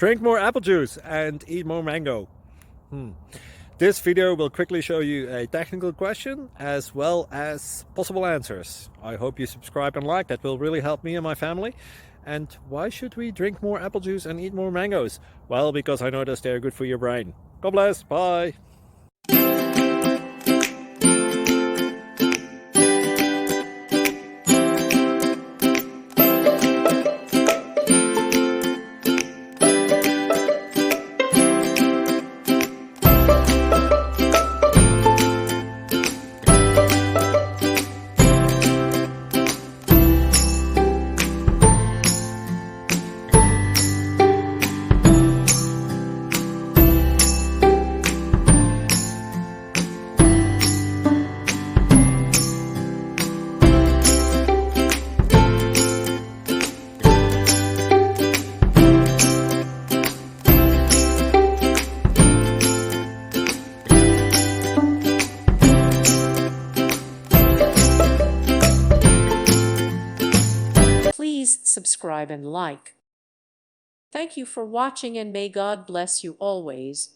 Drink more apple juice and eat more mango. This video will quickly show you a technical question as well as possible answers. I hope you subscribe and like, that will really help me and my family. And why should we drink more apple juice and eat more mangoes? Well, because I noticed they're good for your brain. God bless, bye! Please subscribe and like. Thank you for watching, and may God bless you always.